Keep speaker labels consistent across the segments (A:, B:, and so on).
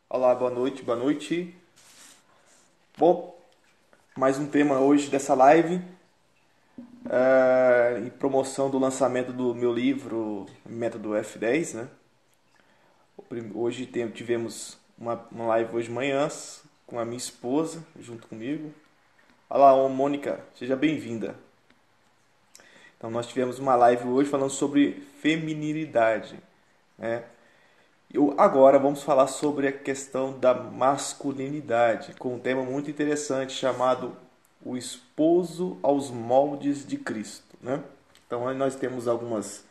A: Olá, boa noite, boa noite. Bom, mais um tema hoje dessa live, em promoção do lançamento do meu livro Método F10, né? Hoje tivemos uma live hoje de manhã com a minha esposa, junto comigo. Olá, Mônica, seja bem-vinda. Então nós tivemos uma live hoje falando sobre feminilidade, né? Agora vamos falar sobre a questão da masculinidade, com um tema muito interessante chamado O Esposo aos Moldes de Cristo, né? Então aí nós temos alguns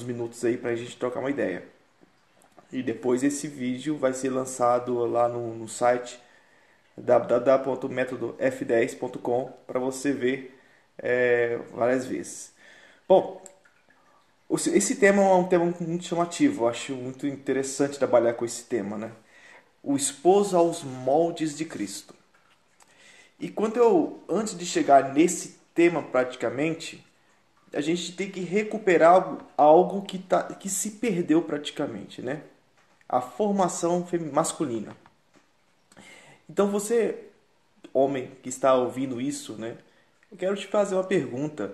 A: minutos aí para a gente trocar uma ideia. E depois esse vídeo vai ser lançado lá no site www.metodofdez.com para você ver várias vezes. Bom, esse tema é um tema muito chamativo, eu acho muito interessante trabalhar com esse tema, né? O esposo aos moldes de Cristo. E antes de chegar nesse tema praticamente, a gente tem que recuperar algo que se perdeu praticamente, né? A formação masculina. Então você, homem que está ouvindo isso, né? Eu quero te fazer uma pergunta.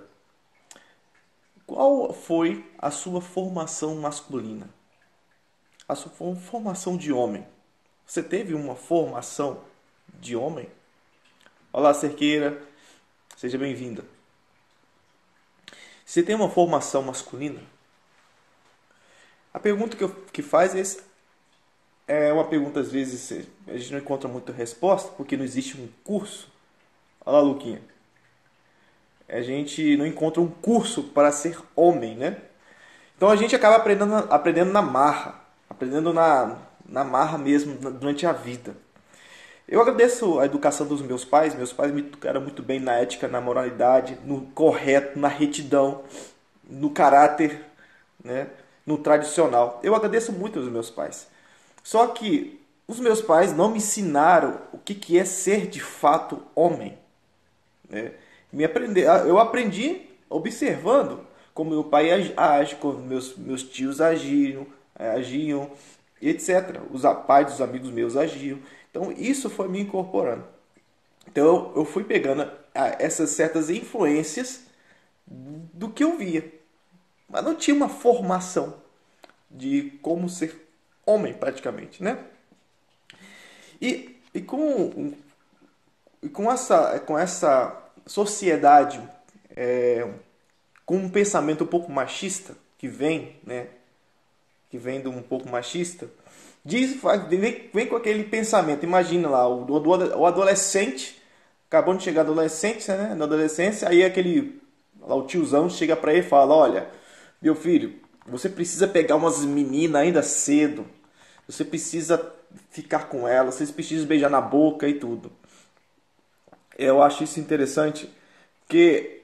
A: Qual foi a sua formação masculina? A sua formação de homem? Você teve uma formação de homem? Olá, Cerqueira. Seja bem-vinda. Você tem uma formação masculina? A pergunta que faz é uma pergunta, às vezes, a gente não encontra muita resposta, porque não existe um curso. Olha lá, Luquinha. A gente não encontra um curso para ser homem, né? Então a gente acaba aprendendo na marra, aprendendo na marra mesmo, durante a vida. Eu agradeço a educação dos meus pais. Meus pais me educaram muito bem na ética, na moralidade, no correto, na retidão, no caráter, né? No tradicional. Eu agradeço muito aos meus pais. Só que os meus pais não me ensinaram o que é ser de fato homem, né? Eu aprendi observando como meu pai age, como meus tios agiam, etc. Os pais dos amigos meus agiam. Então isso foi me incorporando. Então eu fui pegando essas certas influências do que eu via. Mas não tinha uma formação de como ser homem praticamente, né? E com essa sociedade com um pensamento um pouco machista que vem, né? Que vem de um pouco machista, vem com aquele pensamento. Imagina lá o adolescente, acabou de chegar adolescente, né? Na adolescência, aí o tiozão chega para ele e fala: olha, meu filho, você precisa pegar umas meninas ainda cedo, você precisa ficar com elas, vocês precisam beijar na boca e tudo. Eu acho isso interessante, porque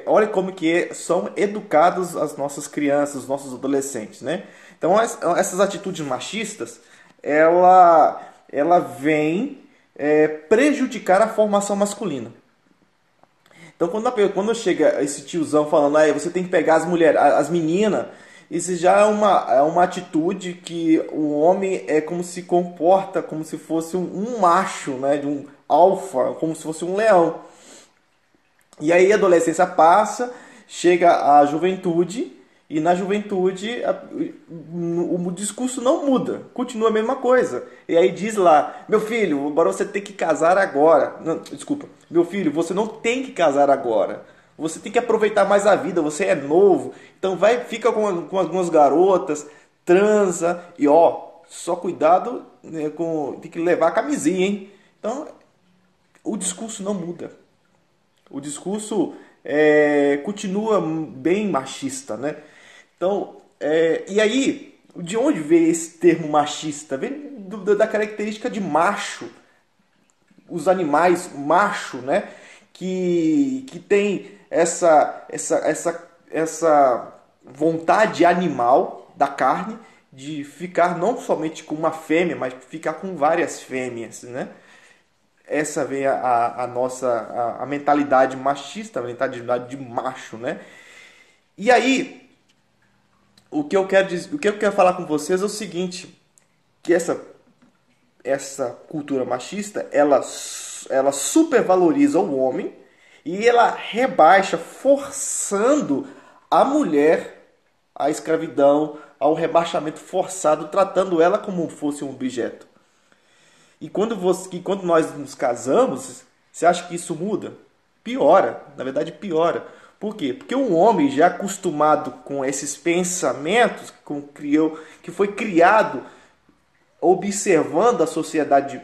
A: olha como que são educados as nossas crianças, os nossos adolescentes, né? Então essas atitudes machistas, ela vem prejudicar a formação masculina. Então quando chega esse tiozão falando, você tem que pegar as meninas, isso já é uma atitude que o homem como se comporta como se fosse um macho, né? De um alfa, como se fosse um leão. E aí a adolescência passa, chega a juventude, e na juventude o discurso não muda, continua a mesma coisa. E aí diz lá: meu filho, agora você tem que casar agora. Não, desculpa, meu filho, você não tem que casar agora. Você tem que aproveitar mais a vida, você é novo. Então fica com algumas garotas, transa, e só cuidado, né, tem que levar a camisinha, hein? Então o discurso não muda. O discurso continua bem machista, né? Então, e aí, de onde veio esse termo machista? Vem da característica de macho. Os animais macho, né? que tem essa vontade animal da carne de ficar não somente com uma fêmea, mas ficar com várias fêmeas, né? Essa vem a nossa a mentalidade machista, a mentalidade de macho, né? E aí, o que eu quero dizer, o que eu quero falar com vocês é o seguinte, que essa cultura machista, ela supervaloriza o homem e ela rebaixa, forçando a mulher à escravidão, ao rebaixamento forçado, tratando ela como fosse um objeto. E quando nós nos casamos, você acha que isso muda? Piora, na verdade piora. Por quê? Porque um homem já acostumado com esses pensamentos, que foi criado observando a sociedade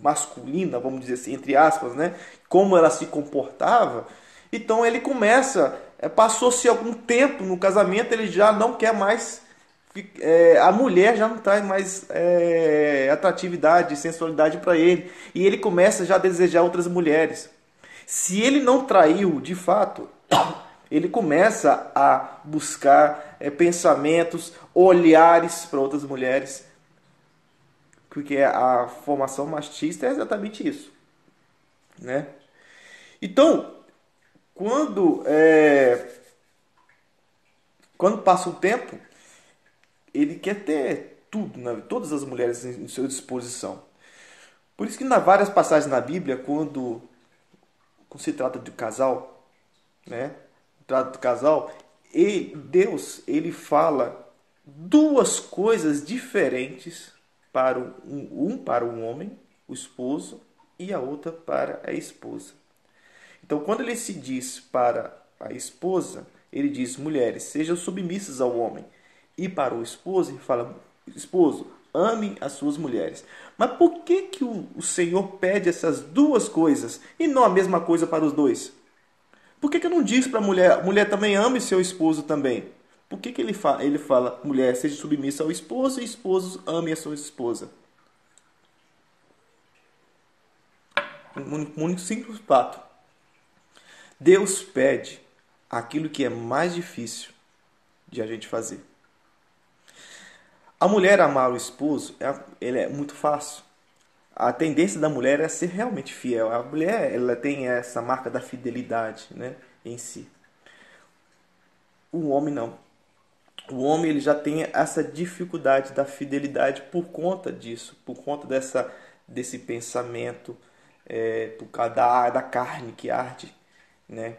A: masculina, vamos dizer assim, entre aspas, né? Como ela se comportava. Então ele começa, passou-se algum tempo no casamento, ele já não quer mais, a mulher já não traz mais atratividade, sensualidade para ele. E ele começa já a desejar outras mulheres. Se ele não traiu de fato, ele começa a buscar pensamentos, olhares para outras mulheres. Porque a formação machista é exatamente isso, né? Então, quando, quando passa o tempo, ele quer ter tudo, né? Todas as mulheres em sua disposição. Por isso que, nas várias passagens na Bíblia, quando se trata de casal, né? Trata do casal, Deus ele fala duas coisas diferentes para para o homem, o esposo, e a outra para a esposa. Então, quando ele se diz para a esposa, ele diz: mulheres, sejam submissas ao homem. E para o esposo, ele fala: esposo, ame as suas mulheres. Mas por que, que o Senhor pede essas duas coisas e não a mesma coisa para os dois? Por que, que não diz para a mulher também ame seu esposo também? Por que, que ele fala, mulher, seja submissa ao esposo e esposo ame a sua esposa? Um único simples fato. Deus pede aquilo que é mais difícil de a gente fazer. A mulher amar o esposo ele é muito fácil. A tendência da mulher é ser realmente fiel. A mulher ela tem essa marca da fidelidade, né, em si. O homem não. O homem ele já tem essa dificuldade da fidelidade por conta disso, por conta desse pensamento, por causa da carne que arde, né?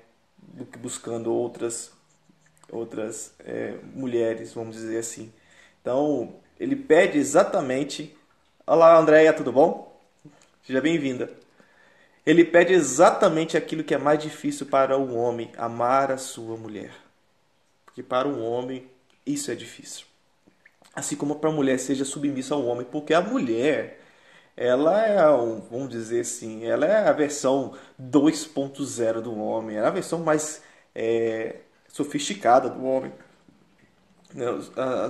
A: Buscando outras mulheres, vamos dizer assim. Então, ele pede exatamente... Olá, Andréia, tudo bom? Seja bem-vinda. Ele pede exatamente aquilo que é mais difícil para o homem, amar a sua mulher. Porque para o homem isso é difícil. Assim como para a mulher seja submissa ao homem, porque a mulher, ela vamos dizer assim, ela é a versão 2.0 do homem, ela é a versão mais sofisticada do homem.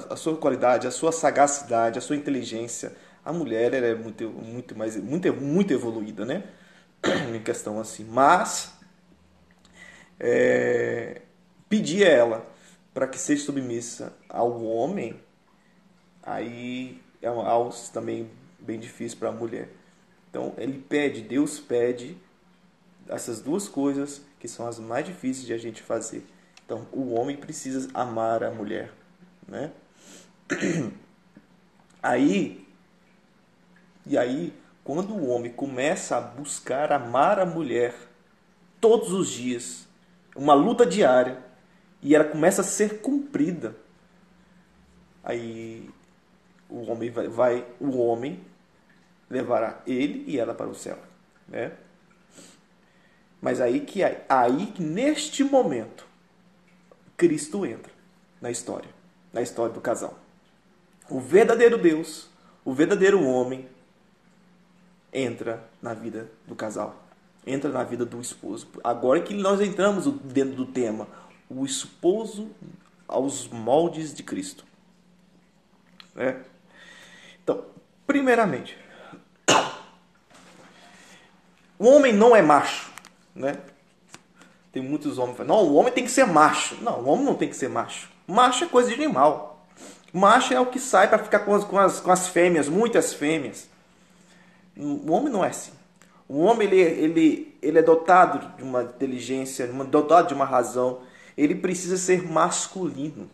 A: A sua qualidade, a sua sagacidade, a sua inteligência, a mulher ela é muito evoluída, né? Em questão assim, mas pedir a ela para que seja submissa ao homem, aí é algo também bem difícil para a mulher. Então Deus pede essas duas coisas que são as mais difíceis de a gente fazer. Então o homem precisa amar a mulher, né? Aí, quando o homem começa a buscar amar a mulher todos os dias, uma luta diária, e ela começa a ser cumprida, aí o homem levará ele e ela para o céu, né? Mas aí que neste momento Cristo entra na história do casal. O verdadeiro Deus, o verdadeiro homem entra na vida do casal, entra na vida do esposo. Agora que nós entramos dentro do tema, o esposo aos moldes de Cristo. Então, primeiramente, o homem não é macho, né? Tem muitos homens que falam, não, o homem tem que ser macho. Não, o homem não tem que ser macho. Macho é coisa de animal. Macho é o que sai para ficar com as fêmeas, muitas fêmeas. O homem não é assim. O homem ele é dotado de uma inteligência, dotado de uma razão. Ele precisa ser masculino.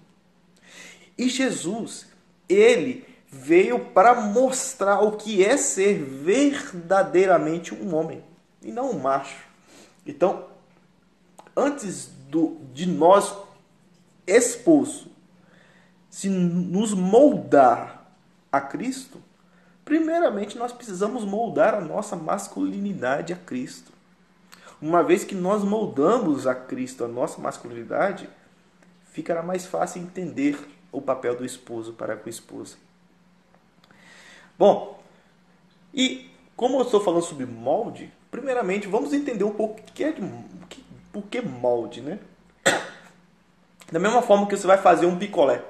A: E Jesus, ele veio para mostrar o que é ser verdadeiramente um homem e não um macho. Então, antes de nós, esposo, se nos moldar a Cristo, primeiramente nós precisamos moldar a nossa masculinidade a Cristo. Uma vez que nós moldamos a Cristo a nossa masculinidade, ficará mais fácil entender o papel do esposo para com a esposa. Bom, e como eu estou falando sobre molde, primeiramente vamos entender um pouco por que molde, né? Da mesma forma que você vai fazer um picolé.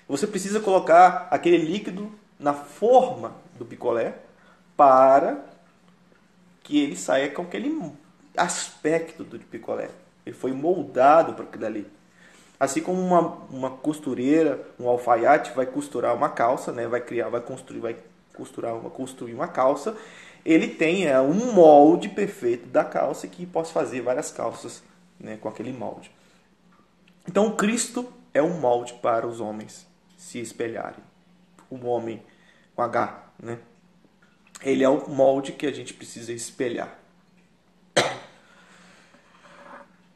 A: Você precisa colocar aquele líquido na forma do picolé para que ele saia com aquele aspecto do picolé. Ele foi moldado para aquilo ali. Assim como uma costureira, um alfaiate vai costurar uma calça, né? vai construir uma calça, ele tem um molde perfeito da calça que possa fazer várias calças, né? com aquele molde. Então Cristo é um molde para os homens se espelharem. O homem com H, né? Ele é o molde que a gente precisa espelhar.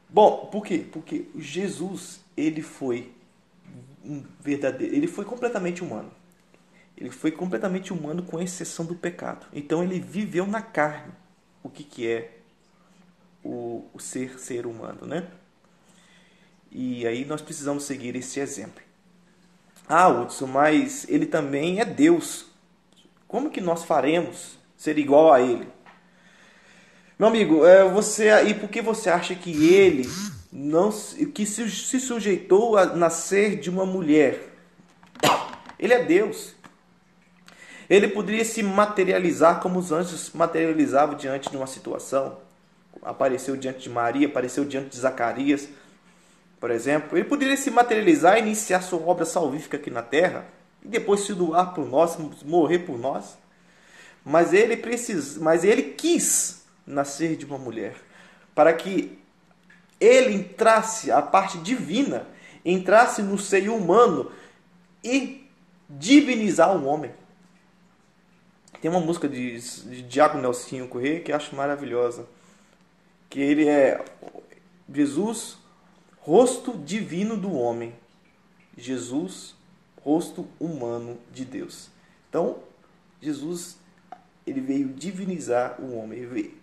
A: Bom, por quê? Porque Jesus, ele foi ele foi completamente humano. Ele foi completamente humano com exceção do pecado. Então ele viveu na carne o que é o ser humano, né? E aí nós precisamos seguir esse exemplo. Ah, Hudson, mas ele também é Deus. Como que nós faremos ser igual a ele? Meu amigo, e por que você acha que ele não que se sujeitou a nascer de uma mulher? Ele é Deus. Ele poderia se materializar como os anjos se materializavam diante de uma situação. Apareceu diante de Maria, apareceu diante de Zacarias, por exemplo. Ele poderia se materializar e iniciar sua obra salvífica aqui na terra e depois se doar por nós, morrer por nós. Mas ele quis nascer de uma mulher para que ele entrasse, a parte divina, entrasse no seio humano e divinizar o homem. Tem uma música de Diago Nelsinho Corrêa que eu acho maravilhosa. Que ele é Jesus, rosto divino do homem. Jesus, rosto humano de Deus. Então, Jesus, ele veio divinizar o homem. Ele veio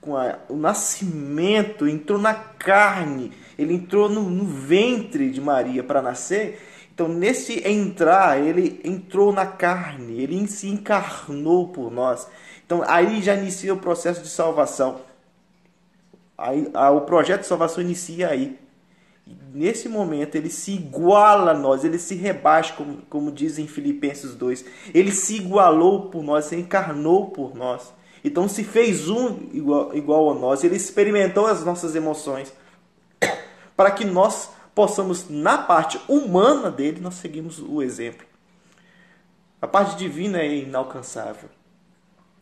A: com o nascimento, entrou na carne. Ele entrou no ventre de Maria para nascer. Então, nesse entrar, ele entrou na carne, ele se encarnou por nós. Então, aí já inicia o processo de salvação. O projeto de salvação inicia aí. E nesse momento, ele se iguala a nós, ele se rebaixa, como diz em Filipenses 2. Ele se igualou por nós, se encarnou por nós. Então, se fez igual a nós, ele experimentou as nossas emoções para que nós possamos, na parte humana dele, nós seguimos o exemplo. A parte divina é inalcançável.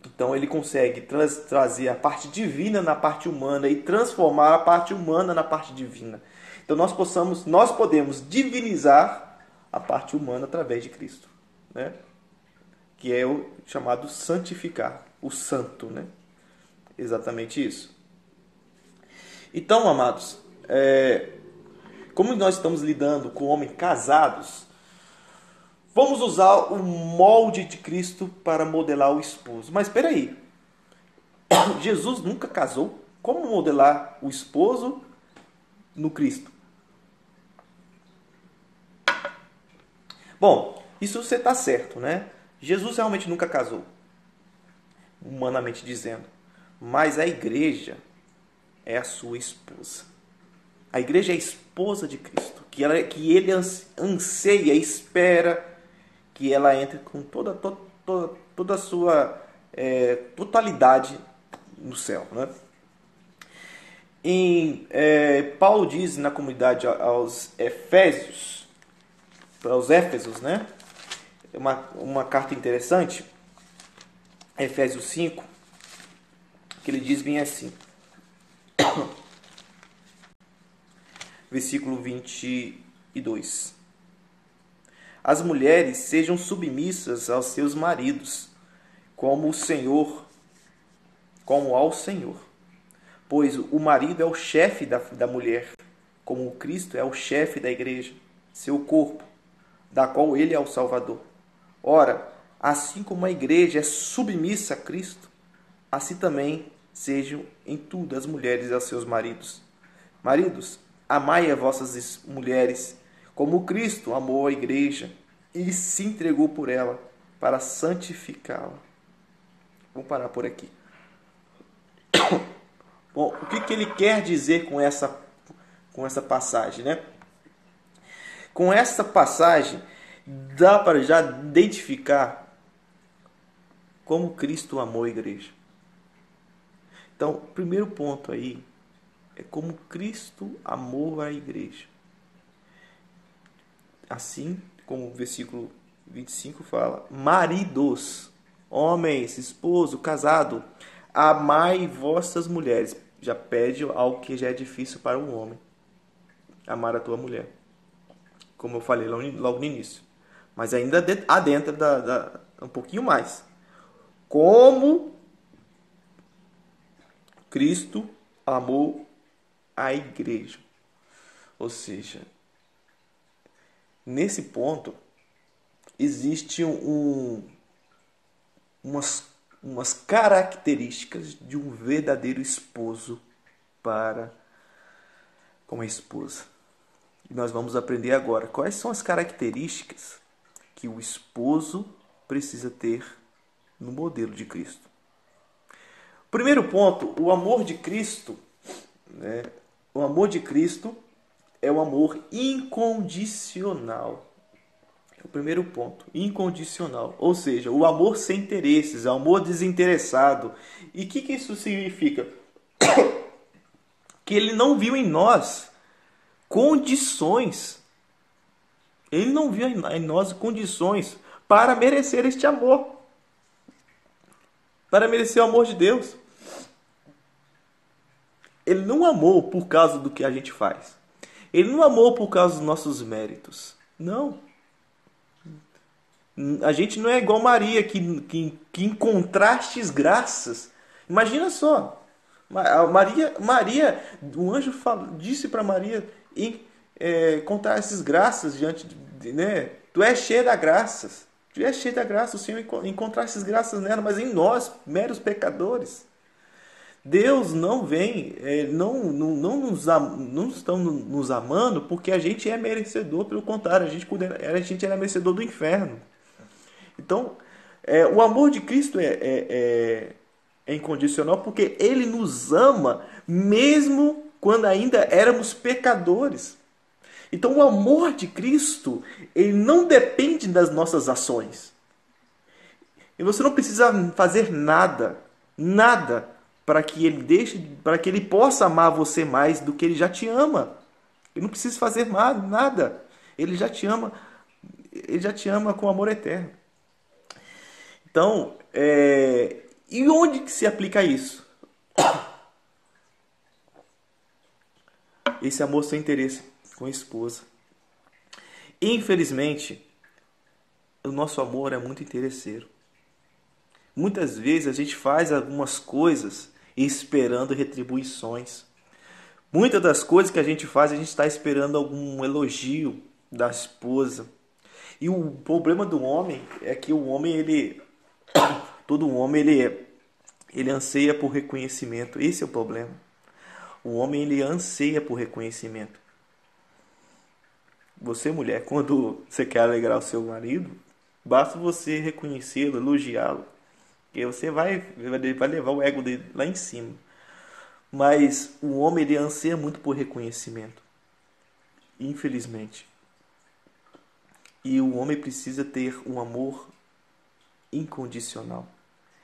A: Então ele consegue trazer a parte divina na parte humana e transformar a parte humana na parte divina. Então nós podemos divinizar a parte humana através de Cristo, né? Que é o chamado santificar, o santo, né? Exatamente isso. Então, amados, como nós estamos lidando com homens casados, vamos usar o molde de Cristo para modelar o esposo. Mas espera aí, Jesus nunca casou. Como modelar o esposo no Cristo? Bom, isso você está certo, né? Jesus realmente nunca casou, humanamente dizendo. Mas a igreja é a sua esposa. A igreja é a esposa de Cristo, que ele anseia, espera que ela entre com toda a sua totalidade no céu, né? Paulo diz na comunidade aos Efésios, aos Éfesos, né? Uma carta interessante, Efésios 5, que ele diz bem assim, versículo 22. As mulheres sejam submissas aos seus maridos, como ao Senhor. Pois o marido é o chefe da mulher, como Cristo é o chefe da igreja, seu corpo, da qual ele é o Salvador. Ora, assim como a igreja é submissa a Cristo, assim também sejam em tudo as mulheres aos seus maridos. Maridos, amai as vossas mulheres, como Cristo amou a igreja e se entregou por ela para santificá-la. Vamos parar por aqui. Bom, o que ele quer dizer com essa passagem, né? Com essa passagem, dá para já identificar como Cristo amou a igreja. Então, o primeiro ponto aí é como Cristo amou a igreja. Assim como o versículo 25 fala, maridos, homens, esposo, casado, amai vossas mulheres. Já pede algo que já é difícil para um homem. Amar a tua mulher. Como eu falei logo no início. Mas ainda adentra um pouquinho mais. Como Cristo amou a igreja. Ou seja, nesse ponto, existe umas características de um verdadeiro esposo para com a esposa. E nós vamos aprender agora quais são as características que o esposo precisa ter no modelo de Cristo. Primeiro ponto, o amor de Cristo, né? O amor de Cristo é o amor incondicional. É o primeiro ponto, incondicional. Ou seja, o amor sem interesses, o amor desinteressado. E o que isso significa? Que ele não viu em nós condições. Ele não viu em nós condições para merecer este amor. Para merecer o amor de Deus. Ele não amou por causa do que a gente faz. Ele não amou por causa dos nossos méritos. Não. A gente não é igual Maria, que em contrastes graças. Imagina só. Maria, o anjo disse para Maria contar essas graças diante de, né? Tu és cheia da graças. Tu és cheia da graça. O Senhor encontrar essas graças nela, mas em nós, meros pecadores. Deus não vem, não estão nos amando porque a gente é merecedor, pelo contrário, a gente era merecedor do inferno. Então, o amor de Cristo é incondicional porque Ele nos ama mesmo quando ainda éramos pecadores. Então, o amor de Cristo, ele não depende das nossas ações. E você não precisa fazer nada para que ele possa amar você mais do que ele já te ama. Ele não precisa fazer nada. Ele já te ama com amor eterno. Então, e onde que se aplica isso? Esse amor sem interesse com a esposa. Infelizmente, o nosso amor é muito interesseiro. Muitas vezes a gente faz algumas coisas esperando retribuições. Muitas das coisas que a gente faz, a gente está esperando algum elogio da esposa. E o problema do homem é que todo homem ele anseia por reconhecimento. Esse é o problema. O homem ele anseia por reconhecimento. Você, mulher, quando você quer alegrar o seu marido, basta você reconhecê-lo, elogiá-lo. E você vai levar o ego dele lá em cima. Mas o homem ele anseia muito por reconhecimento. Infelizmente. E o homem precisa ter um amor incondicional.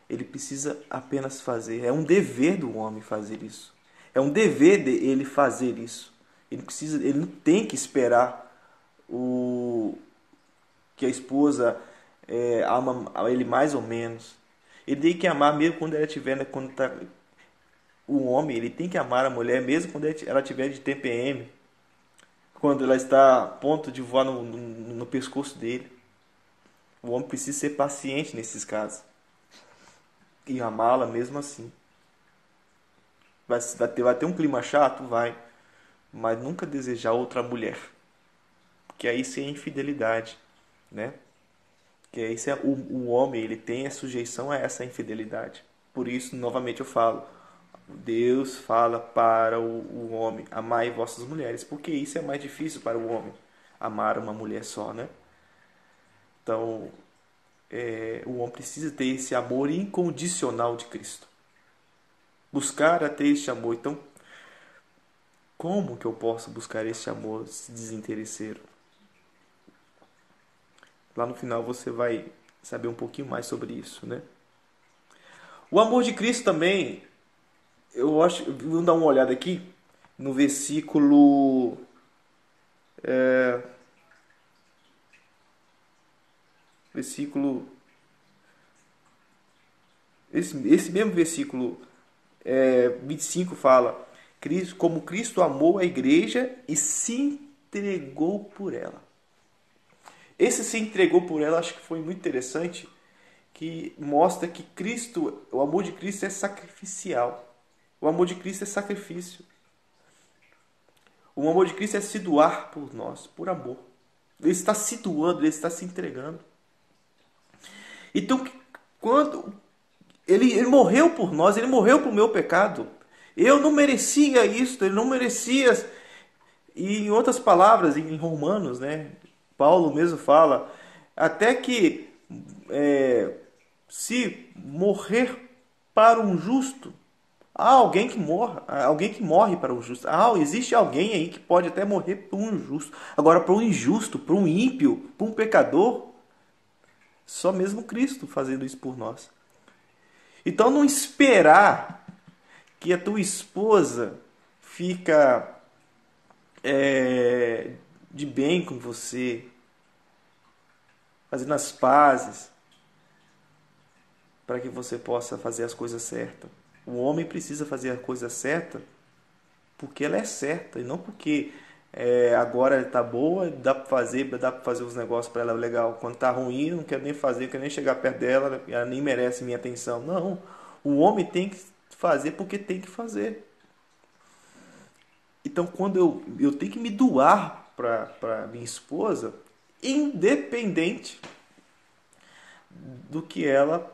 A: Ele precisa apenas fazer. É um dever do homem fazer isso. É um dever dele fazer isso. Ele não tem que esperar que a esposa ama ele mais ou menos. Ele tem que amar mesmo quando ela estiver, né, quando tá, o homem, ele tem que amar a mulher mesmo quando ela estiver de TPM, quando ela está a ponto de voar no pescoço dele. O homem precisa ser paciente nesses casos e amá-la mesmo assim. Vai ter um clima chato? Vai. Mas nunca desejar outra mulher. Porque aí isso é infidelidade, né? Que aí isso o homem, ele tem a sujeição a essa infidelidade. Por isso, novamente eu falo, Deus fala para o homem, amai vossas mulheres, porque isso é mais difícil para o homem, amar uma mulher só, né? Então, o homem precisa ter esse amor incondicional de Cristo. Buscar a ter este amor. Então, como que eu posso buscar este amor desinteresseiro? Lá no final você vai saber um pouquinho mais sobre isso, né? O amor de Cristo também, eu acho, vamos dar uma olhada aqui no versículo versículo esse mesmo versículo 25 fala: como Cristo amou a igreja e se entregou por ela. Esse se entregou por ela, acho que foi muito interessante, que mostra que Cristo, o amor de Cristo é sacrificial. O amor de Cristo é sacrifício. O amor de Cristo é se doar por nós, por amor. Ele está se doando, ele está se entregando. Então, quando ele morreu por nós, ele morreu por meu pecado. Eu não merecia isso, ele não merecia. E em outras palavras, em Romanos, né, Paulo mesmo fala, até que se morrer para um justo, há alguém que morra, há alguém que morre para o justo. Existe alguém aí que pode até morrer por um justo. Agora, para um injusto, para um ímpio, para um pecador, só mesmo Cristo fazendo isso por nós. Então, não esperar que a tua esposa fica de bem com você, fazendo as pazes, para que você possa fazer as coisas certas. O homem precisa fazer a coisa certa porque ela é certa e não porque agora está boa, dá para fazer os negócios para ela legal. Quando está ruim, eu não quero nem fazer, eu quero nem chegar perto dela, ela nem merece minha atenção. Não, o homem tem que fazer porque tem que fazer. Então, quando eu tenho que me doar para minha esposa, independente do que ela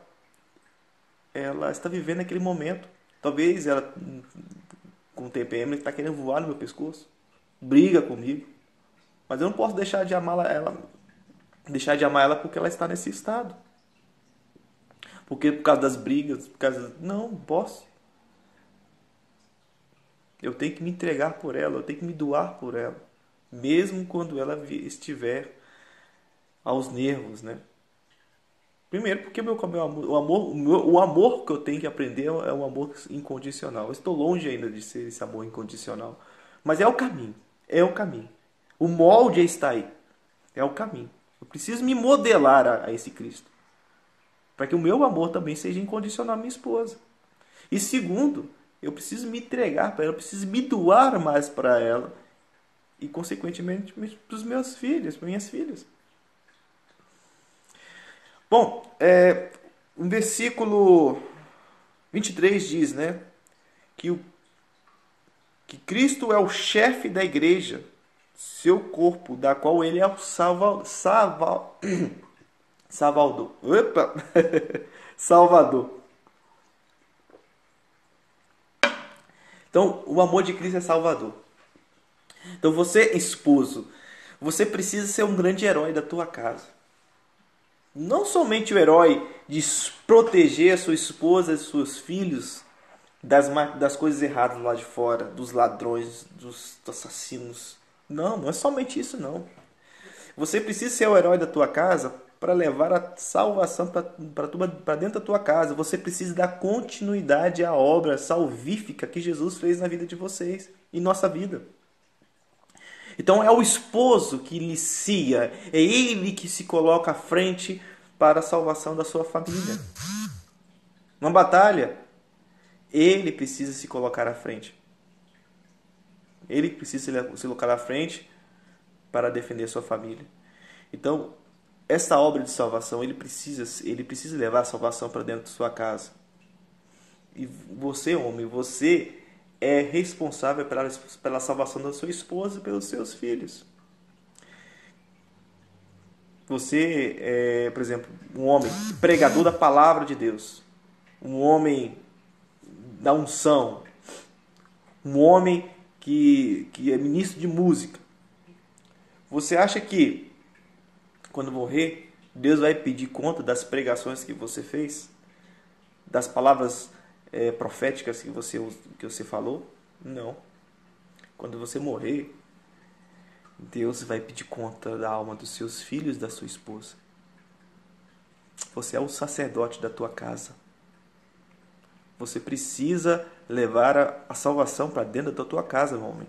A: está vivendo naquele momento. Talvez ela, com o TPM, está querendo voar no meu pescoço, briga comigo, mas eu não posso deixar de amar ela porque ela está nesse estado. Porque por causa das brigas, não posso. Eu tenho que me entregar por ela, eu tenho que me doar por ela, mesmo quando ela estiver aos nervos, né? Primeiro, porque o amor que eu tenho que aprender é um amor incondicional. Eu estou longe ainda de ser esse amor incondicional. Mas é o caminho. É o caminho. O molde está aí. É o caminho. Eu preciso me modelar a esse Cristo. Para que o meu amor também seja incondicional à minha esposa. E segundo, eu preciso me entregar para ela. Eu preciso me doar mais para ela. E, consequentemente, para os meus filhos, para minhas filhas. Bom, o versículo 23 diz, né, que Cristo é o chefe da igreja, seu corpo, da qual ele é o Salvador. Opa! Salvador. Então, o amor de Cristo é Salvador. Então, você, esposo, você precisa ser um grande herói da tua casa. Não somente o herói de proteger a sua esposa e seus filhos das coisas erradas lá de fora, dos ladrões, dos assassinos. Não é somente isso não. Você precisa ser o herói da tua casa para levar a salvação para dentro da tua casa. Você precisa dar continuidade à obra salvífica que Jesus fez na vida de vocês e nossa vida. Então é o esposo que inicia, é ele que se coloca à frente para a salvação da sua família. Uma batalha, ele precisa se colocar à frente. Ele precisa se colocar à frente para defender sua família. Então, essa obra de salvação, ele precisa levar a salvação para dentro de sua casa. E você, homem, você é responsável pela salvação da sua esposa e pelos seus filhos. Você é, por exemplo, um homem pregador da palavra de Deus, um homem da unção, um homem que é ministro de música. Você acha que quando morrer, Deus vai pedir conta das pregações que você fez? Das palavras proféticas que você falou? Não. Quando você morrer, Deus vai pedir conta da alma dos seus filhos e da sua esposa. Você é o sacerdote da tua casa. Você precisa levar a salvação para dentro da tua casa, meu homem.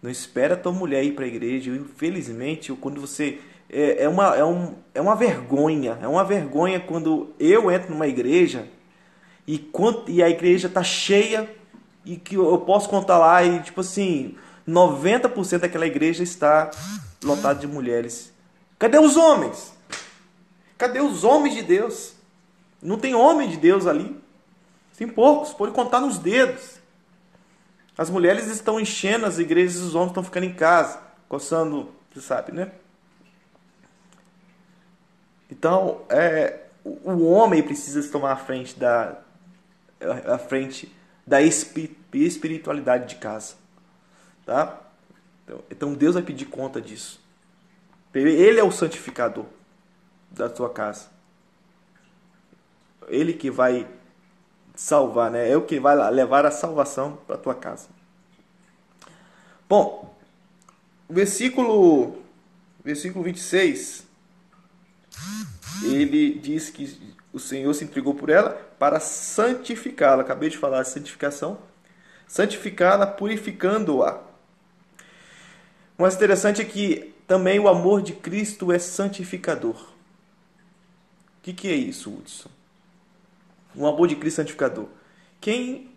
A: Não espera a tua mulher ir para a igreja. Infelizmente, quando você... É uma vergonha. É uma vergonha quando eu entro numa igreja e a igreja está cheia e que eu posso contar lá e, tipo assim, 90% daquela igreja está lotada de mulheres. Cadê os homens? Cadê os homens de Deus? Não tem homem de Deus ali. Tem poucos, pode contar nos dedos. As mulheres estão enchendo as igrejas e os homens estão ficando em casa, coçando, você sabe, né? Então, o homem precisa se tomar à frente da espiritualidade de casa. Tá? Então Deus vai pedir conta disso. Ele é o santificador da tua casa. Ele que vai salvar, né? É o que vai levar a salvação para a tua casa. Bom, versículo 26, ele diz que o Senhor se entregou por ela para santificá-la. Acabei de falar de santificação. Santificá-la, purificando-a. O mais interessante é que também o amor de Cristo é santificador. O que é isso, Hudson? O amor de Cristo santificador. Quem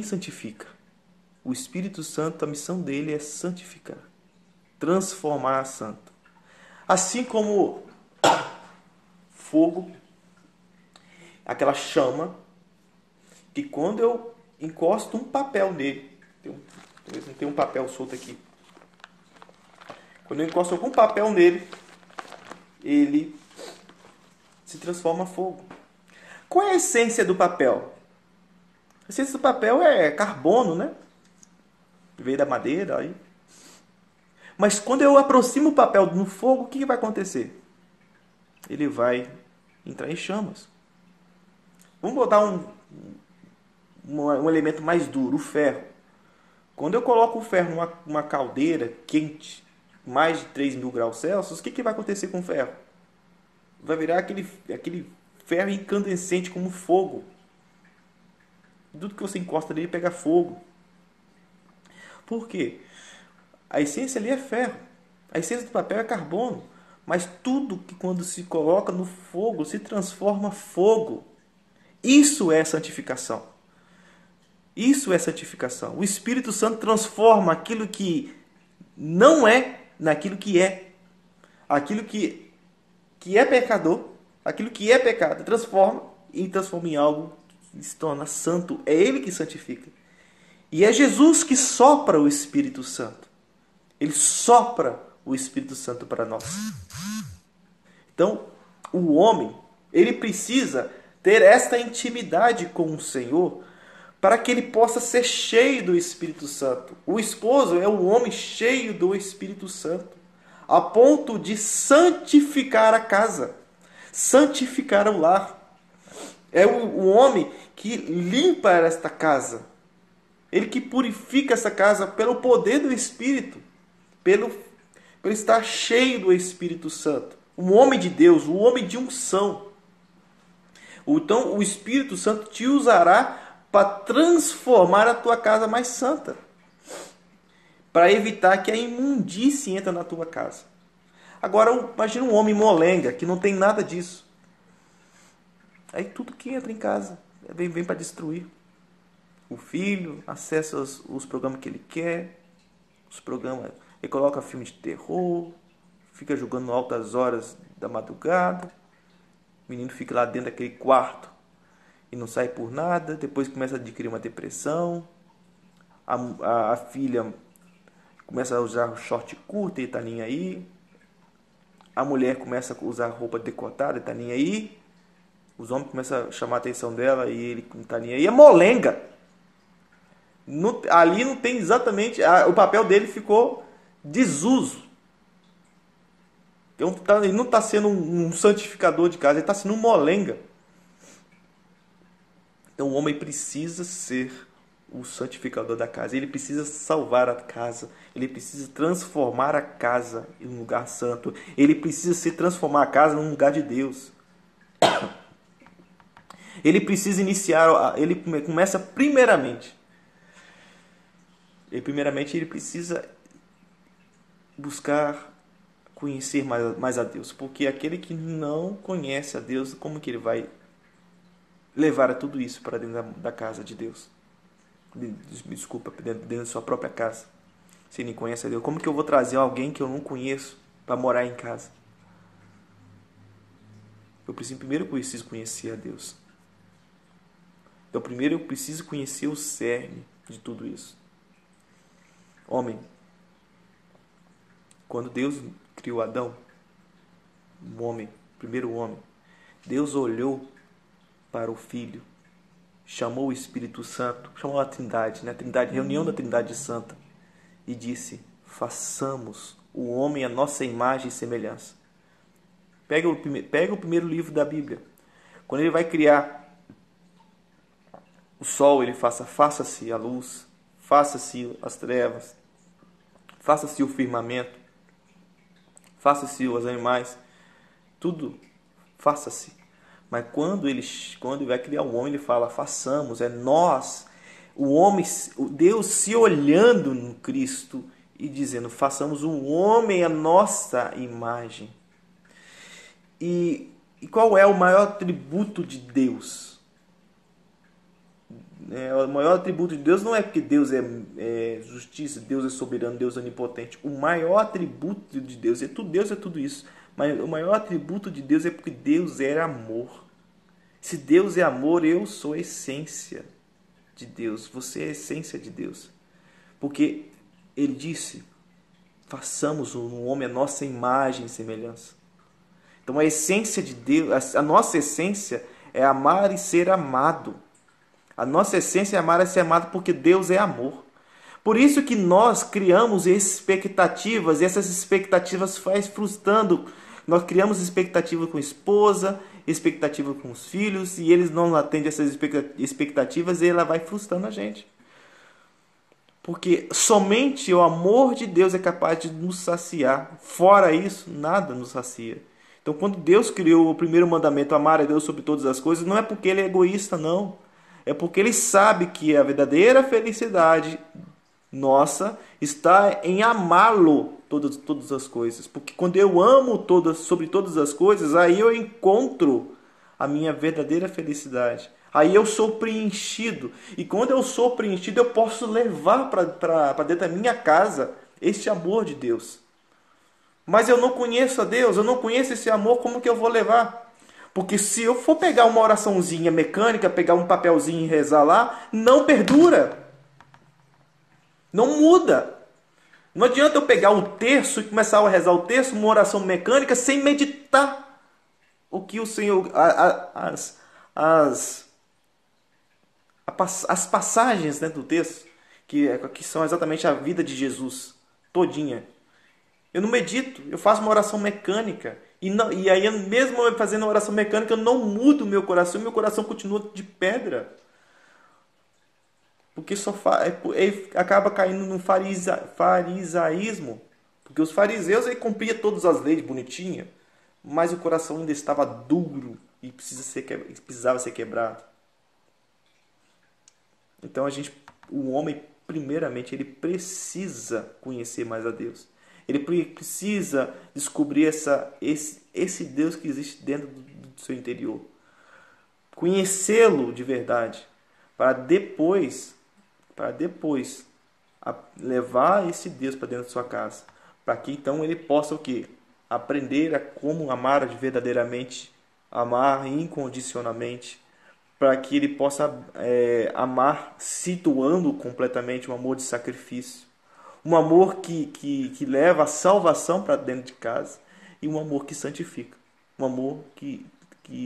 A: santifica? O Espírito Santo, a missão dele é santificar. Transformar a santo. Assim como fogo, aquela chama, que quando eu encosto um papel nele, talvez não tenha um papel solto aqui. Quando eu encosto algum papel nele, ele se transforma em fogo. Qual é a essência do papel? A essência do papel é carbono, né? Veio da madeira aí. Mas quando eu aproximo o papel no fogo, o que vai acontecer? Ele vai entrar em chamas. Vamos botar um elemento mais duro, o ferro. Quando eu coloco o ferro numa caldeira quente, mais de 3.000 graus Celsius, o que vai acontecer com o ferro? Vai virar aquele ferro incandescente como fogo. Tudo que você encosta nele pega fogo. Por quê? A essência ali é ferro. A essência do papel é carbono. Mas tudo que quando se coloca no fogo se transforma em fogo. Isso é santificação. Isso é santificação. O Espírito Santo transforma aquilo que não é naquilo que é. Aquilo que é pecador, aquilo que é pecado, transforma em algo que se torna santo. É Ele que santifica. E é Jesus que sopra o Espírito Santo. Ele sopra o Espírito Santo para nós. Então, o homem, ele precisa ter esta intimidade com o Senhor para que ele possa ser cheio do Espírito Santo. O esposo é o homem cheio do Espírito Santo, a ponto de santificar a casa, santificar o lar. É o homem que limpa esta casa, ele que purifica essa casa pelo poder do Espírito, para estar cheio do Espírito Santo. Um homem de Deus, um homem de unção. Então o Espírito Santo te usará para transformar a tua casa mais santa. Para evitar que a imundície entre na tua casa. Agora imagina um homem molenga que não tem nada disso. Aí tudo que entra em casa vem para destruir. O filho acessa os programas que ele quer. Os programas, ele coloca filme de terror. Fica jogando altas horas da madrugada. O menino fica lá dentro daquele quarto e não sai por nada. Depois começa a adquirir uma depressão. A filha começa a usar short curto e tá nem aí. A mulher começa a usar roupa decotada e tá nem aí. Os homens começam a chamar a atenção dela e ele não tá nem aí. É molenga. Ali não tem exatamente... o papel dele ficou desuso. Então, ele não está sendo um santificador de casa, ele está sendo um molenga. Então o homem precisa ser o santificador da casa. Ele precisa salvar a casa. Ele precisa transformar a casa em um lugar santo. Ele precisa transformar a casa num lugar de Deus. Ele precisa iniciar... Ele começa primeiramente. Ele precisa buscar conhecer mais a Deus. Porque aquele que não conhece a Deus, como que ele vai levar tudo isso para dentro da casa de Deus? Desculpa, dentro da sua própria casa. Se ele não conhece a Deus, como que eu vou trazer alguém que eu não conheço para morar em casa? Primeiro eu preciso conhecer a Deus. Então primeiro eu preciso conhecer o cerne de tudo isso. Homem, quando Deus criou Adão, primeiro homem, Deus olhou para o Filho, chamou o Espírito Santo, chamou a Trindade, né? Reunião da Trindade Santa, e disse: façamos o homem à nossa imagem e semelhança. Pega o primeiro livro da Bíblia. Quando ele vai criar o sol, ele faça-se a luz, faça-se as trevas, faça-se o firmamento, faça-se os animais, tudo faça-se. Mas quando ele vai criar o homem, ele fala: façamos, é nós, o homem, Deus se olhando no Cristo e dizendo: façamos o homem à nossa imagem. E qual é o maior atributo de Deus? O maior atributo de Deus não é porque Deus é justiça, Deus é soberano, Deus é onipotente. O maior atributo de Deus é tudo isso. Mas o maior atributo de Deus é porque Deus é amor. Se Deus é amor, eu sou a essência de Deus. Você é a essência de Deus. Porque ele disse: façamos um homem à nossa imagem e semelhança. Então a essência de Deus, a nossa essência é amar e ser amado. A nossa essência é amar e ser amado porque Deus é amor. Por isso que nós criamos expectativas e essas expectativas faz frustrando. Nós criamos expectativa com a esposa, expectativa com os filhos, e eles não atendem essas expectativas e ela vai frustrando a gente. Porque somente o amor de Deus é capaz de nos saciar. Fora isso, nada nos sacia. Então, quando Deus criou o primeiro mandamento, amar a Deus sobre todas as coisas, não é porque ele é egoísta, não. É porque ele sabe que a verdadeira felicidade nossa está em amá-lo todas as coisas. Porque quando eu amo sobre todas as coisas, aí eu encontro a minha verdadeira felicidade. Aí eu sou preenchido. E quando eu sou preenchido, eu posso levar para dentro da minha casa este amor de Deus. Mas eu não conheço a Deus, eu não conheço esse amor, como que eu vou levar? Porque se eu for pegar uma oraçãozinha mecânica, pegar um papelzinho e rezar lá, não perdura. Não muda. Não adianta eu pegar o terço e começar a rezar o terço, uma oração mecânica, sem meditar o que o Senhor... As passagens dentro do texto, que são exatamente a vida de Jesus, todinha. Eu não medito, eu faço uma oração mecânica. E aí, mesmo eu fazendo uma oração mecânica, eu não mudo o meu coração continua de pedra. Porque acaba caindo no farisaísmo. Porque os fariseus aí cumpriam todas as leis bonitinha, mas o coração ainda estava duro e precisava ser quebrado. Então o homem, primeiramente, ele precisa conhecer mais a Deus. Ele precisa descobrir esse Deus que existe dentro do seu interior. Conhecê-lo de verdade, para depois levar esse Deus para dentro da sua casa, para que então ele possa o quê? Aprender a como amar verdadeiramente, amar incondicionalmente, para que ele possa amar se doando completamente, um amor de sacrifício, um amor que leva a salvação para dentro de casa e um amor que santifica, um amor que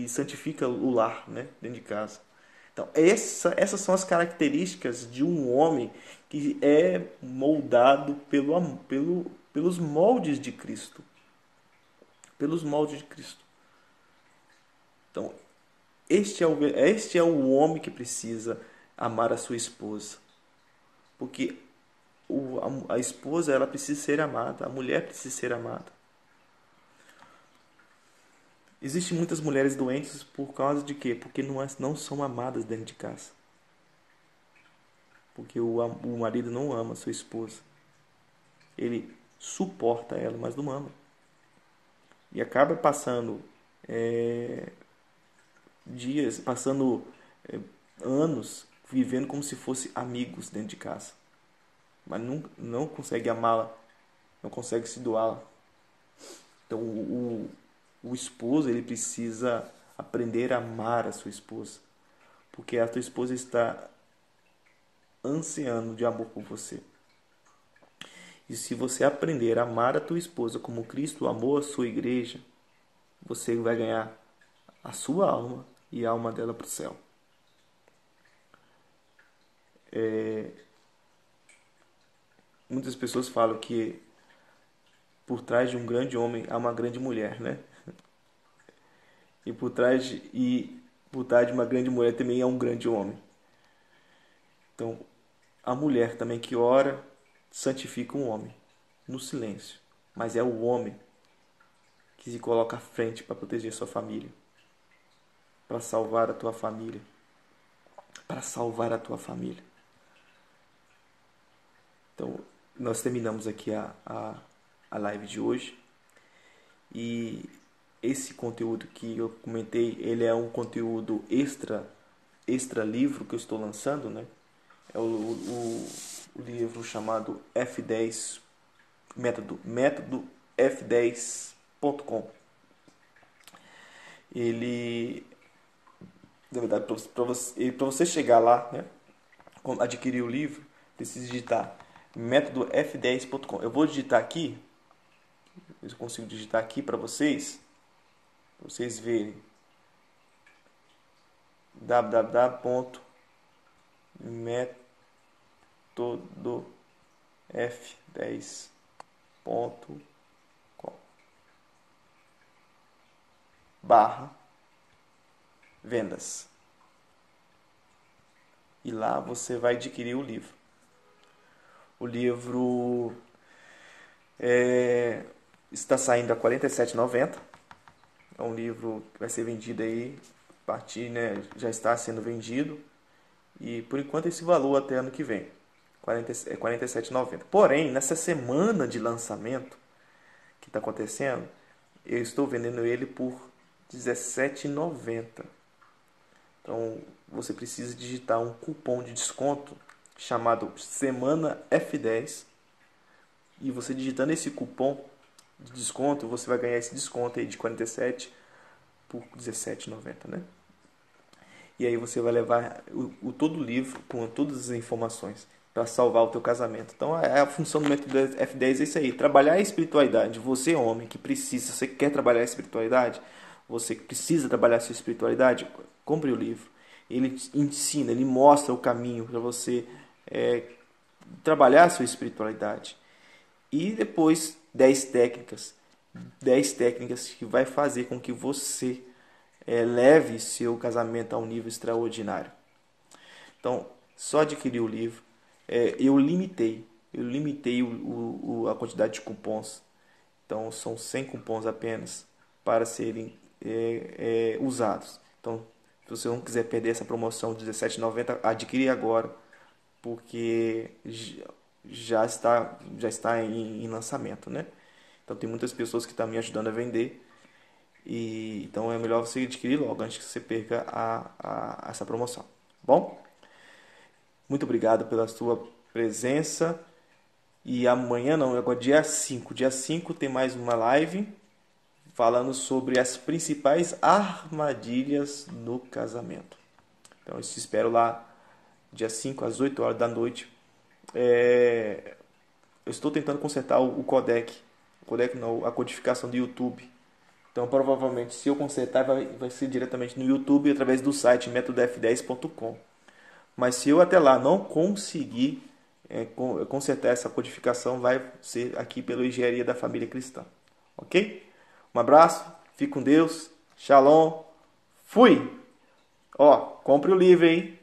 A: santifica o lar, né, dentro de casa. Então, essas são as características de um homem que é moldado pelos moldes de Cristo. Pelos moldes de Cristo. Então, este é o homem que precisa amar a sua esposa. Porque a esposa ela precisa ser amada, a mulher precisa ser amada. Existem muitas mulheres doentes por causa de quê? Porque não são amadas dentro de casa. Porque o marido não ama a sua esposa. Ele suporta ela, mas não ama. E acaba passando dias, passando anos vivendo como se fossem amigos dentro de casa. Mas não consegue amá-la, não consegue se doá-la. Então o esposo ele precisa aprender a amar a sua esposa. Porque a tua esposa está ansiando de amor por você. E se você aprender a amar a tua esposa como Cristo amou a sua igreja, você vai ganhar a sua alma e a alma dela para o céu. Muitas pessoas falam que por trás de um grande homem há uma grande mulher, né? E por trás de uma grande mulher também há um grande homem. Então, a mulher também que ora santifica um homem no silêncio, mas é o homem que se coloca à frente para proteger sua família, para salvar a tua família, para salvar a tua família. Então, nós terminamos aqui a live de hoje. E esse conteúdo que eu comentei, ele é um conteúdo extra livro que eu estou lançando, né? É o livro chamado F10 método F10.com. Ele, na verdade, para você chegar lá, né, adquirir o livro, precisa digitar método F10.com. Eu vou digitar aqui, eu consigo digitar aqui para vocês verem www.metodofdez.com /vendas. E lá você vai adquirir o livro. O livro está saindo a R$ 47,90. É um livro que vai ser vendido aí, já está sendo vendido. E por enquanto esse valor até ano que vem, R$ 47,90. Porém, nessa semana de lançamento que está acontecendo, eu estou vendendo ele por R$ 17,90. Então você precisa digitar um cupom de desconto chamado Semana F10. E você digitando esse cupom de desconto, você vai ganhar esse desconto aí de 47 por R$ 17,90, né? E aí você vai levar todo o livro com todas as informações para salvar o teu casamento. Então a função do método F10 é isso aí, trabalhar a espiritualidade. Você homem que precisa, você quer trabalhar a espiritualidade, você precisa trabalhar a sua espiritualidade, compre o livro. Ele ensina, ele mostra o caminho para você trabalhar a sua espiritualidade. E depois 10 técnicas que vai fazer com que você leve seu casamento a um nível extraordinário. Então, só adquirir o livro. Eu eu limitei a quantidade de cupons. Então são 100 cupons apenas para serem usados. Então, se você não quiser perder essa promoção de R$17,90, adquire agora, porque já está em lançamento, né? Então tem muitas pessoas que estão me ajudando a vender. E então é melhor você adquirir logo antes que você perca essa promoção. Bom, muito obrigado pela sua presença. E amanhã não, agora dia 5. Dia 5 tem mais uma live falando sobre as principais armadilhas no casamento. Então eu te espero lá dia 5 às 8 horas da noite. Eu estou tentando consertar o codec. O codec não, a codificação do YouTube. Então provavelmente se eu consertar vai ser diretamente no YouTube através do site metodf10.com. Mas se eu até lá não conseguir consertar essa codificação, vai ser aqui pela Engenharia da Família Cristã. Ok? Um abraço, fique com Deus, shalom, fui! Ó, compre o livro, hein?